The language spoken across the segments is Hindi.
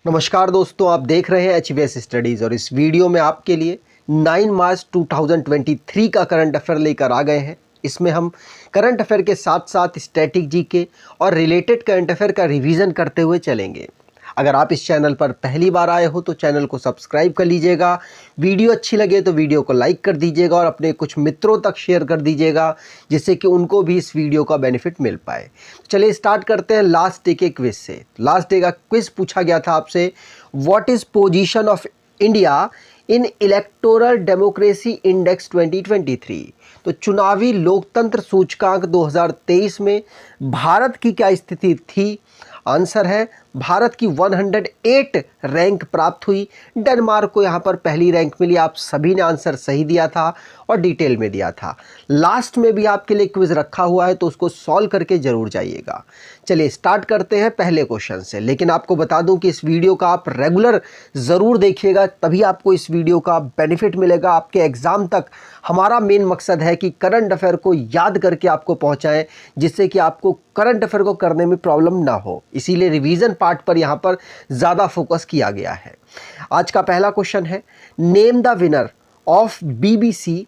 नमस्कार दोस्तों, आप देख रहे हैं एचवीएस स्टडीज़ और इस वीडियो में आपके लिए 9 मार्च 2023 का करंट अफेयर लेकर आ गए हैं। इसमें हम करंट अफेयर के साथ साथ स्टैटिक जीके और रिलेटेड करंट अफेयर का रिवीजन करते हुए चलेंगे। अगर आप इस चैनल पर पहली बार आए हो तो चैनल को सब्सक्राइब कर लीजिएगा। वीडियो अच्छी लगे तो वीडियो को लाइक कर दीजिएगा और अपने कुछ मित्रों तक शेयर कर दीजिएगा, जिससे कि उनको भी इस वीडियो का बेनिफिट मिल पाए। चलिए स्टार्ट करते हैं लास्ट डे के क्विज से। लास्ट डे का क्विज पूछा गया था आपसे, what is position of India in electoral democracy index 2023। तो चुनावी लोकतंत्र सूचकांक 2023 में भारत की क्या स्थिति थी? आंसर है भारत की 108 रैंक प्राप्त हुई। डेनमार्क को यहाँ पर पहली रैंक मिली। आप सभी ने आंसर सही दिया था और डिटेल में दिया था। लास्ट में भी आपके लिए क्विज रखा हुआ है, तो उसको सॉल्व करके जरूर जाइएगा। चलिए स्टार्ट करते हैं पहले क्वेश्चन से। लेकिन आपको बता दूं कि इस वीडियो का आप रेगुलर ज़रूर देखिएगा, तभी आपको इस वीडियो का बेनिफिट मिलेगा। आपके एग्ज़ाम तक हमारा मेन मकसद है कि करंट अफेयर को याद करके आपको पहुँचाएँ, जिससे कि आपको करंट अफेयर को करने में प्रॉब्लम ना हो। इसीलिए रिवीजन पार्ट पर यहाँ पर ज़्यादा फोकस किया गया है। आज का पहला क्वेश्चन है, name the winner of BBC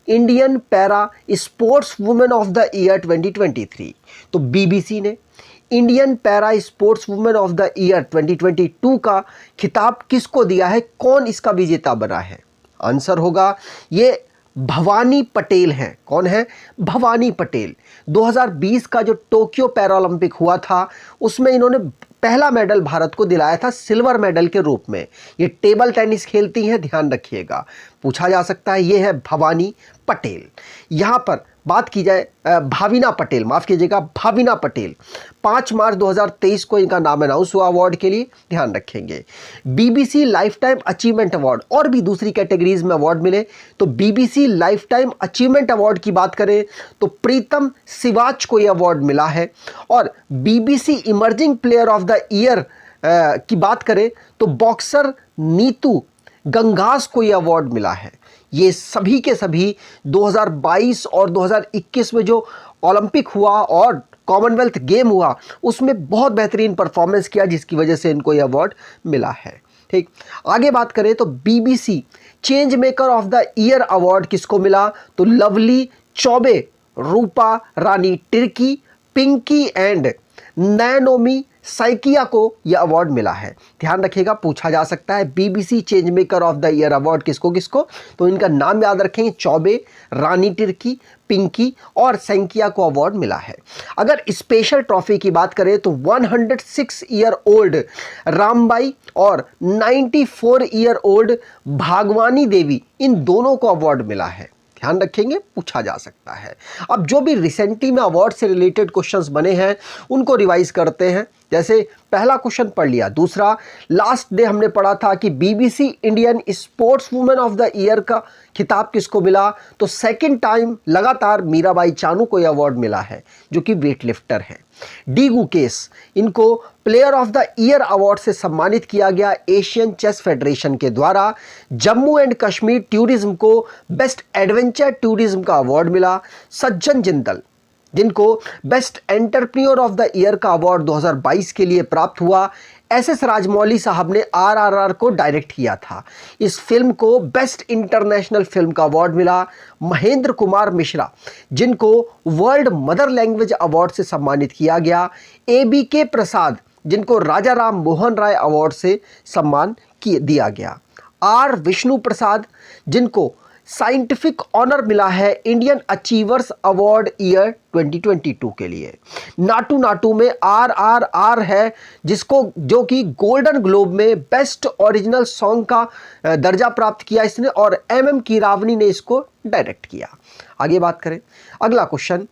Indian para sports women of the year 2023। तो बीबीसी ने Indian para sports women of the year 2022 का खिताब किसको दिया है? कौन इसका विजेता बना है? आंसर होगा ये भवानी पटेल हैं। कौन है? भवानी पटेल। 2020 का जो टोक्यो पैरालंपिक हुआ था, उसमें इन्होंने पहला मेडल भारत को दिलाया था सिल्वर मेडल के रूप में। ये टेबल टेनिस खेलती हैं, ध्यान रखिएगा, पूछा जा सकता है। ये है भवानी पटेल। यहाँ पर बात की जाए भाविना पटेल, माफ़ कीजिएगा, भाविना पटेल। 5 मार्च 2023 को इनका नाम अनाउंस हुआ अवार्ड के लिए, ध्यान रखेंगे। BBC life time achievement award, और भी दूसरी कैटेगरीज में अवार्ड मिले, तो BBC life time achievement award की बात करें तो प्रीतम सिवाच को यह अवार्ड मिला है। और BBC emerging player of the year की बात करें तो बॉक्सर नीतू गंगास को यह अवार्ड मिला है। ये सभी के सभी 2022 और 2021 में जो ओलंपिक हुआ और कॉमनवेल्थ गेम हुआ, उसमें बहुत बेहतरीन परफॉर्मेंस किया, जिसकी वजह से इनको यह अवार्ड मिला है। ठीक, आगे बात करें तो BBC change maker of the year award किसको मिला? तो लवली चौबे, रूपा रानी टिर्की, पिंकी एंड नैनोमी साइकिया को यह अवार्ड मिला है। ध्यान रखिएगा, पूछा जा सकता है BBC change maker of the year award किसको किसको, तो इनका नाम याद रखेंगे, चौबे, रानी टिर्की, पिंकी और सैंकिया को अवार्ड मिला है। अगर स्पेशल ट्रॉफी की बात करें तो 106 ईयर ओल्ड रामबाई और 94 ईयर ओल्ड भागवानी देवी, इन दोनों को अवार्ड मिला है। ध्यान रखेंगे, पूछा जा सकता है। अब जो भी रिसेंटली में अवार्ड से रिलेटेड क्वेश्चंस बने हैं उनको रिवाइज करते हैं। जैसे पहला क्वेश्चन पढ़ लिया। दूसरा, लास्ट डे हमने पढ़ा था कि BBC Indian sports women of the year का खिताब किसको मिला? तो सेकंड टाइम लगातार मीराबाई चानू को यह अवार्ड मिला है, जो कि वेट लिफ्टर है। डी गुकेश, इनको player of the year award से सम्मानित किया गया एशियन चेस फेडरेशन के द्वारा। जम्मू एंड कश्मीर टूरिज्म को बेस्ट एडवेंचर टूरिज्म का अवार्ड मिला। सज्जन जिंदल, जिनको best entrepreneur of the year का अवार्ड 2022 के लिए प्राप्त हुआ। एस राजमौली साहब ने आरआरआर को डायरेक्ट किया था। इस फिल्म को बेस्ट इंटरनेशनल फिल्म का अवार्ड मिला। महेंद्र कुमार मिश्रा, जिनको वर्ल्ड मदर लैंग्वेज अवार्ड से सम्मानित किया गया। ABK प्रसाद, जिनको राजा राम मोहन राय अवार्ड से सम्मान दिया गया। R विष्णु प्रसाद, जिनको साइंटिफिक ऑनर मिला है इंडियन अचीवर्स अवार्ड ईयर 2022 के लिए। नाटू नाटू में RRR है, जिसको जो कि गोल्डन ग्लोब में बेस्ट ओरिजिनल सॉन्ग का दर्जा प्राप्त किया इसने, और MM कीरावनी ने इसको डायरेक्ट किया। आगे बात करें, अगला क्वेश्चन,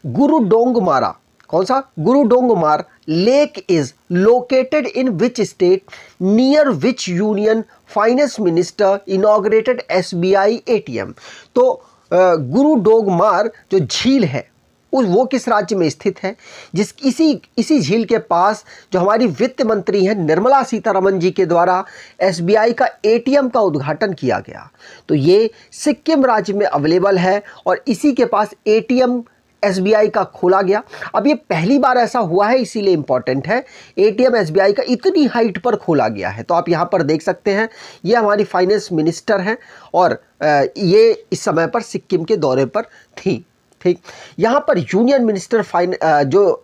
गुरु डोंगमारा, कौन सा? गुरु Dongmar lake is located in which state, near which union finance minister inaugurated SBI ATM। तो गुरु डोंगमार जो झील है वो किस राज्य में स्थित है? इसी झील के पास जो हमारी वित्त मंत्री हैं निर्मला सीतारमण जी के द्वारा SBI का ATM का उद्घाटन किया गया। तो ये सिक्किम राज्य में अवेलेबल है और इसी के पास ATM एसबीआई का खोला गया। अब ये पहली बार ऐसा हुआ है, इसीलिए इंपॉर्टेंट है। एटीएम एसबीआई का इतनी हाइट पर खोला गया है। तो आप यहाँ पर देख सकते हैं, ये हमारी फाइनेंस मिनिस्टर हैं और ये इस समय पर सिक्किम के दौरे पर थी। ठीक, यहाँ पर यूनियन मिनिस्टर जो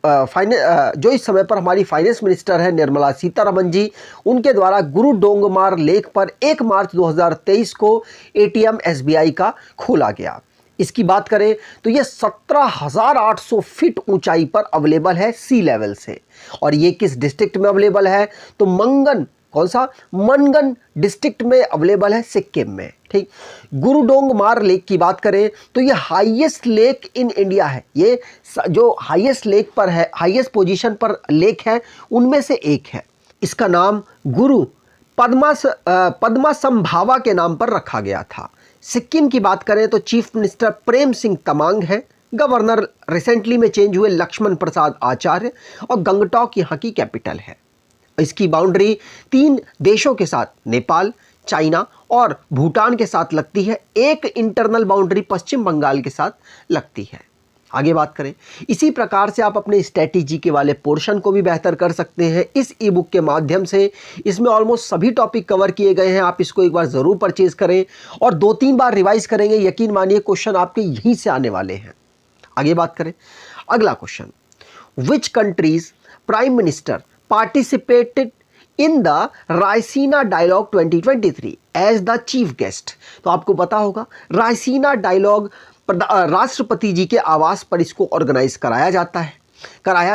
इस समय पर हमारी फाइनेंस मिनिस्टर है निर्मला सीतारमण जी, उनके द्वारा गुरु डोंगमार लेक पर 1 मार्च 2023 को एटीएम एसबीआई का खोला गया। इसकी बात करें तो ये 17,800 फीट ऊंचाई पर अवेलेबल है सी लेवल से। और ये किस डिस्ट्रिक्ट में अवेलेबल है? तो मंगन, कौन सा? मनगन डिस्ट्रिक्ट में अवेलेबल है, सिक्किम में। ठीक, गुरुडोंगमार लेक की बात करें तो ये हाईएस्ट लेक इन इंडिया है। ये जो हाईएस्ट लेक पर है, हाईएस्ट पोजीशन पर लेक है, उनमें से एक है। इसका नाम गुरु पद्मासंभावा के नाम पर रखा गया था। सिक्किम की बात करें तो चीफ मिनिस्टर प्रेम सिंह तमांग है। गवर्नर रिसेंटली में चेंज हुए लक्ष्मण प्रसाद आचार्य, और गंगटोक यहाँ की कैपिटल है। इसकी बाउंड्री 3 देशों के साथ, नेपाल, चाइना और भूटान के साथ लगती है। एक इंटरनल बाउंड्री पश्चिम बंगाल के साथ लगती है। आगे बात करें, इसी प्रकार से आप अपने स्ट्रेटेजी के वाले पोर्शन को भी बेहतर कर सकते हैं इस ई बुक के माध्यम से। इसमें ऑलमोस्ट सभी टॉपिक कवर किए गए हैं। आप इसको एक बार ज़रूर परचेज करें और 2-3 बार रिवाइज करेंगे, यकीन मानिए क्वेश्चन आपके यहीं से आने वाले हैं। आगे बात करें, अगला question, which countries prime minister participated in the Raisina dialogue 2023 as the chief guest। तो आपको पता होगा रायसीना डायलॉग राष्ट्रपति जी के आवास पर इसको ऑर्गेनाइज कराया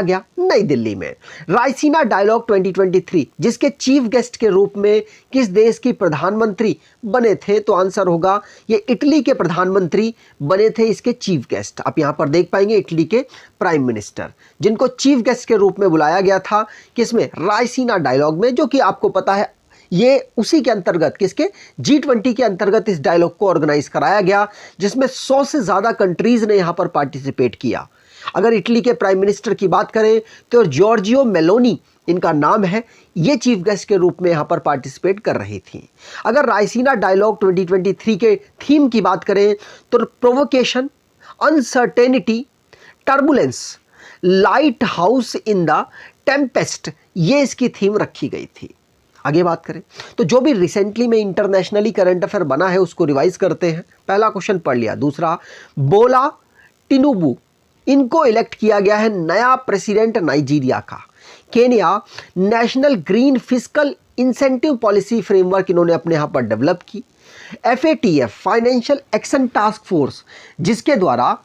गया नई दिल्ली में। रायसीना डायलॉग 2023 जिसके चीफ गेस्ट के रूप में किस देश की प्रधानमंत्री बने थे? तो आंसर होगा ये इटली के प्रधानमंत्री बने थे इसके चीफ गेस्ट। आप यहाँ पर देख पाएंगे इटली के प्राइम मिनिस्टर, जिनको चीफ गेस्ट के रूप में बुलाया गया था। किसमें? रायसीना डायलॉग में, जो कि आपको पता है ये उसी के अंतर्गत, किसके? G20 के अंतर्गत इस डायलॉग को ऑर्गेनाइज कराया गया, जिसमें 100 से ज़्यादा कंट्रीज ने यहाँ पर पार्टिसिपेट किया। अगर इटली के प्राइम मिनिस्टर की बात करें तो जॉर्जियो मेलोनी इनका नाम है, ये चीफ गेस्ट के रूप में यहाँ पर पार्टिसिपेट कर रही थी। अगर रायसीना डायलॉग 2023 के थीम की बात करें तो provocation, uncertainty, turbulence, light house in the Tempest, ये इसकी थीम रखी गई थी। आगे बात करें तो जो भी रिसेंटली में इंटरनेशनली करंट अफेयर बना है उसको रिवाइज करते हैं। पहला क्वेश्चन पढ़ लिया। दूसरा, बोला टिनुबू, इनको इलेक्ट किया गया है नया प्रेसिडेंट नाइजीरिया का। Kenya national green fiscal incentive policy framework इन्होंने अपने यहाँ पर डेवलप की। FATF financial action task force, जिसके द्वारा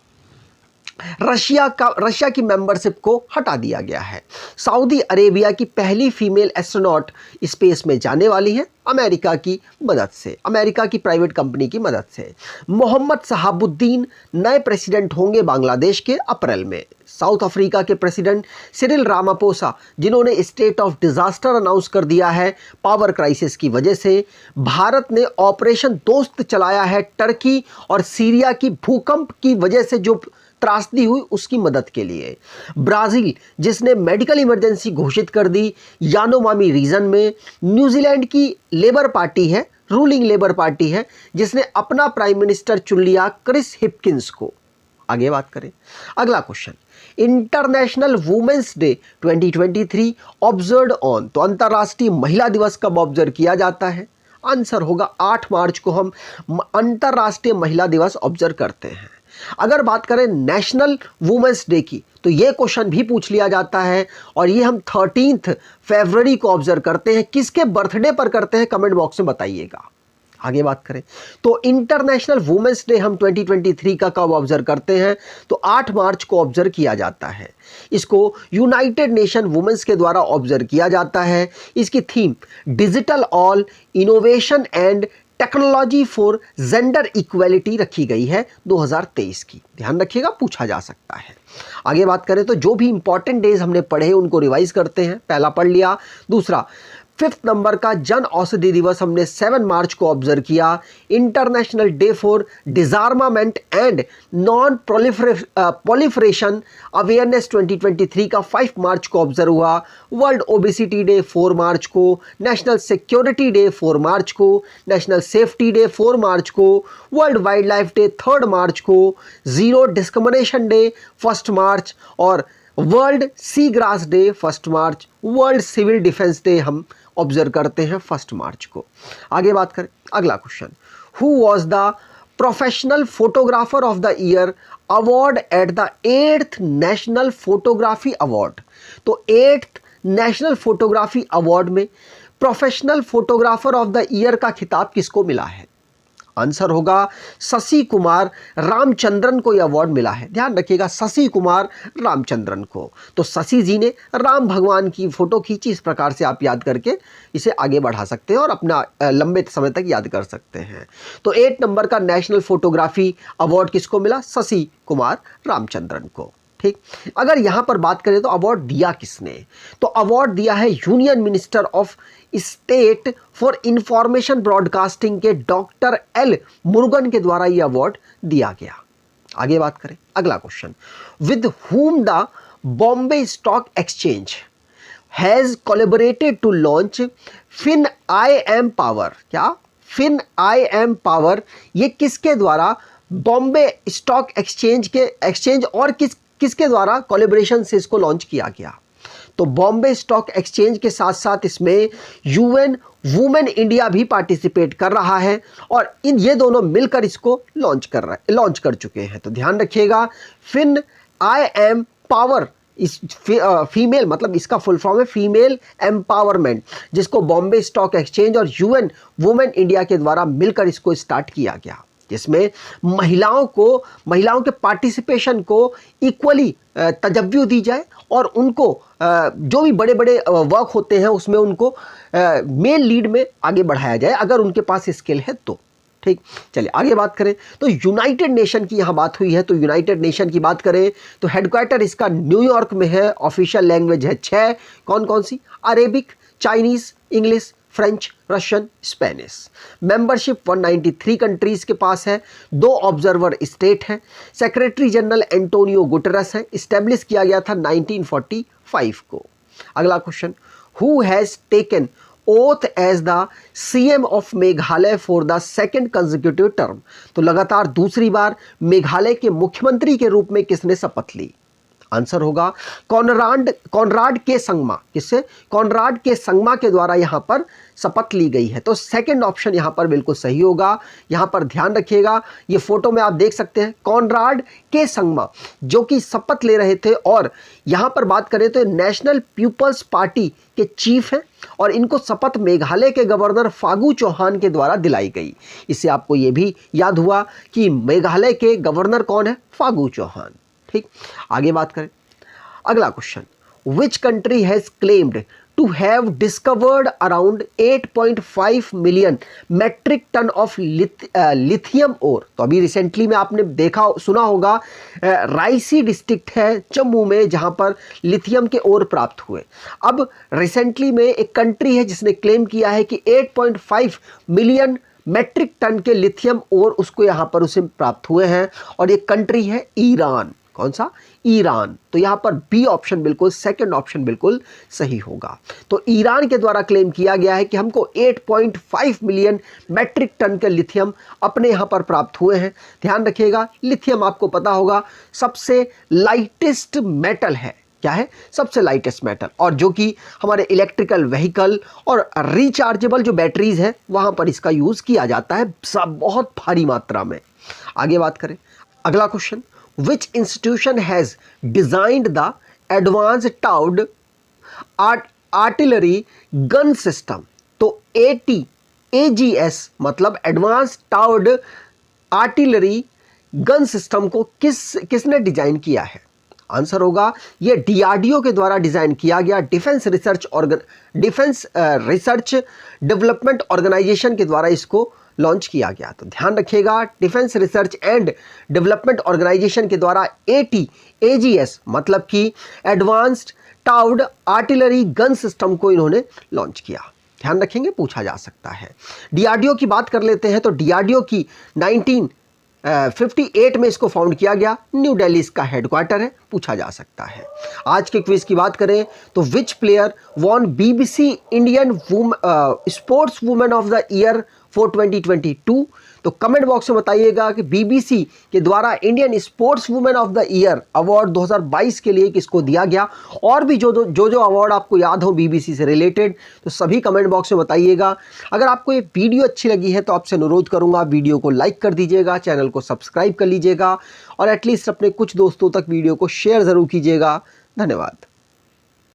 रशिया की मेंबरशिप को हटा दिया गया है। सऊदी अरेबिया की पहली फीमेल एस्ट्रोनॉट स्पेस में जाने वाली है अमेरिका की मदद से, अमेरिका की प्राइवेट कंपनी की मदद से। मोहम्मद शहाबुद्दीन नए प्रेसिडेंट होंगे बांग्लादेश के अप्रैल में। साउथ अफ्रीका के प्रेसिडेंट सिरिल रामापोसा, जिन्होंने स्टेट ऑफ डिजास्टर अनाउंस कर दिया है पावर क्राइसिस की वजह से। भारत ने ऑपरेशन दोस्त चलाया है टर्की और सीरिया की भूकंप की वजह से जो त्रासदी हुई उसकी मदद के लिए। ब्राज़ील, जिसने मेडिकल इमरजेंसी घोषित कर दी यानोमामी रीजन में। न्यूजीलैंड की लेबर पार्टी है, रूलिंग लेबर पार्टी है, जिसने अपना प्राइम मिनिस्टर चुन लिया क्रिस हिपकिंस को। आगे बात करें, अगला question, international women's day 2023 observe on, तो अंतर्राष्ट्रीय महिला दिवस कब ऑब्जर्व किया जाता है? आंसर होगा 8 मार्च को हम अंतर्राष्ट्रीय महिला दिवस ऑब्जर्व करते हैं। अगर बात करें नेशनल वुमेन्स डे की तो ये क्वेश्चन भी पूछ लिया जाता है और ये हम 13 फरवरी को ऑब्जर्व करते हैं। किसके बर्थडे पर करते हैं कमेंट बॉक्स में बताइएगा। आगे बात करें तो इंटरनेशनल वुमेन्स डे हम 2023 का कब ऑब्जर्व करते हैं? तो 8 मार्च को ऑब्जर्व किया जाता है। इसको यूनाइटेड नेशन वुमेन्स के द्वारा ऑब्जर्व किया जाता है। इसकी theme digital all innovation and technology for gender equality रखी गई है 2023 की। ध्यान रखिएगा, पूछा जा सकता है। आगे बात करें तो जो भी इंपॉर्टेंट डेज हमने पढ़े उनको रिवाइज करते हैं। पहला पढ़ लिया। दूसरा, 5th नंबर का जन औषधि दिवस हमने 7 मार्च को ऑब्जर्व किया। International day for disarmament and non proliferation awareness 2023 का 5 मार्च को ऑब्जर्व हुआ। वर्ल्ड ओबेसिटी डे 4 मार्च को, नेशनल सिक्योरिटी डे 4 मार्च को, नेशनल सेफ्टी डे 4 मार्च को, वर्ल्ड वाइल्ड लाइफ डे 3 मार्च को, जीरो डिस्क्रिमिनेशन डे 1 मार्च और वर्ल्ड सी ग्रास डे 1 मार्च, वर्ल्ड सिविल डिफेंस डे हम ऑब्जर्व करते हैं 1 मार्च को। आगे बात करें, अगला question, who was the professional photographer of the year award at the 8th national photography award. तो 8th नेशनल फोटोग्राफी अवार्ड में professional photographer of the year का खिताब किसको मिला है? आंसर होगा शशि कुमार रामचंद्रन को यह अवार्ड मिला है। ध्यान रखिएगा, शशि कुमार रामचंद्रन को। तो शशि जी ने राम भगवान की फोटो खींची, इस प्रकार से आप याद करके इसे आगे बढ़ा सकते हैं और अपना लंबे समय तक याद कर सकते हैं। तो 8 नंबर का नेशनल फोटोग्राफी अवार्ड किसको मिला? शशि कुमार रामचंद्रन को। ठीक, अगर यहां पर बात करें तो अवार्ड दिया किसने? तो अवार्ड दिया है union minister of state for information broadcasting के डॉक्टर एल मुरुगन के द्वारा यह अवार्ड दिया गया। आगे बात करें, अगला question, with whom the Bombay stock exchange has collaborated to launch fin I M power. क्या? फिन आई एम पावर, ये किसके द्वारा बॉम्बे स्टॉक एक्सचेंज और किसके द्वारा कोलैबोरेशन से इसको लॉन्च किया गया? तो बॉम्बे स्टॉक एक्सचेंज के साथ साथ इसमें यूएन वुमेन इंडिया भी पार्टिसिपेट कर रहा है और ये दोनों मिलकर इसको लॉन्च कर चुके हैं। तो ध्यान रखिएगा, फिन आई एम पावर इस फीमेल, मतलब इसका फुल फॉर्म है फीमेल एम्पावरमेंट, जिसको बॉम्बे स्टॉक एक्सचेंज और यूएन वुमेन इंडिया के द्वारा मिलकर इसको स्टार्ट किया गया, जिसमें महिलाओं के पार्टिसिपेशन को इक्वली तजव्वुज़ दी जाए और उनको जो भी बड़े बड़े वर्क होते हैं उसमें उनको मेन लीड में आगे बढ़ाया जाए अगर उनके पास स्किल है तो। ठीक, चलिए आगे बात करें तो यूनाइटेड नेशन की यहाँ बात हुई है। तो यूनाइटेड नेशन की बात करें तो हेडक्वार्टर इसका न्यूयॉर्क में है। ऑफिशियल लैंग्वेज है 6, कौन कौन सी? Arabic, Chinese, English, French, Russian, Spanish. Membership 193 countries के पास है। 2 ऑब्जर्वर स्टेट हैं। सेक्रेटरी जनरल एंटोनियो गुटेरस है। इस्टेब्लिश किया गया था 1945 को। अगला question, who has taken oath as the CM of Meghalaya for the 2nd consecutive term. तो लगातार दूसरी बार मेघालय के मुख्यमंत्री के रूप में किसने शपथ ली? आंसर होगा कॉनराड के संगमा। किससे? कॉनराड के संगमा के द्वारा यहां पर शपथ ली गई है। तो सेकंड ऑप्शन यहां पर बिल्कुल सही होगा। यहां पर ध्यान रखिएगा, ये फोटो में आप देख सकते हैं कॉनराड के संगमा जो कि शपथ ले रहे थे और यहां पर बात करें तो नेशनल पीपल्स पार्टी के चीफ हैं और इनको शपथ मेघालय के गवर्नर फागू चौहान के द्वारा दिलाई गई। इससे आपको ये भी याद हुआ कि मेघालय के गवर्नर कौन है? फागू चौहान। ठीक, आगे बात करें, अगला question, which country has claimed to have discovered around 8.5 million metric ton of lithium ore. तो अभी रिसेंटली में आपने सुना होगा रायसी डिस्ट्रिक्ट है जम्मू में जहां पर लिथियम के ओर प्राप्त हुए। अब रिसेंटली में एक कंट्री है जिसने क्लेम किया है कि 8.5 मिलियन मेट्रिक टन के लिथियम ओर उसको यहां पर उसे प्राप्त हुए हैं और ये कंट्री है ईरान। कौन सा? ईरान। तो यहां पर बी ऑप्शन बिल्कुल, सेकंड ऑप्शन बिल्कुल सही होगा। तो ईरान के द्वारा क्लेम किया गया है कि हमको 8.5 मिलियन मेट्रिक टन के लिथियम अपने यहां पर प्राप्त हुए हैं। ध्यान रखिएगा, लिथियम आपको पता होगा सबसे लाइटेस्ट मेटल है। क्या है? सबसे लाइटेस्ट मेटल, और जो कि हमारे इलेक्ट्रिकल व्हीकल और रिचार्जेबल जो बैटरीज है वहां पर इसका यूज किया जाता है बहुत भारी मात्रा में। आगे बात करें, अगला question, which institution has designed the advanced towed artillery gun system? तो AGS मतलब advance towed artillery gun system को किसने डिजाइन किया है? आंसर होगा ये DRDO के द्वारा डिजाइन किया गया, डिफेंस रिसर्च डेवलपमेंट ऑर्गेनाइजेशन के द्वारा इसको लॉन्च किया गया। तो ध्यान रखिएगा, defence research and development organisation के द्वारा AGS मतलब कि advanced towed artillery gun system को इन्होंने लॉन्च किया। ध्यान रखेंगे, पूछा जा सकता है। डीआरडीओ की बात कर लेते हैं तो डीआरडीओ की 1958 में इसको फाउंड किया गया, न्यू दिल्ली इसका हेडक्वार्टर है, पूछा जा सकता है। आज के क्विज की बात करें तो which player won BBC Indian sports women of the year for 2022, तो कमेंट बॉक्स में बताइएगा कि बीबीसी के द्वारा Indian sports women of the year award 2022 के लिए किसको दिया गया। और भी जो अवार्ड आपको याद हो बीबीसी से रिलेटेड तो सभी कमेंट बॉक्स में बताइएगा। अगर आपको ये वीडियो अच्छी लगी है तो आपसे अनुरोध करूंगा वीडियो को लाइक कर दीजिएगा, चैनल को सब्सक्राइब कर लीजिएगा और एटलीस्ट अपने कुछ दोस्तों तक वीडियो को शेयर ज़रूर कीजिएगा। धन्यवाद।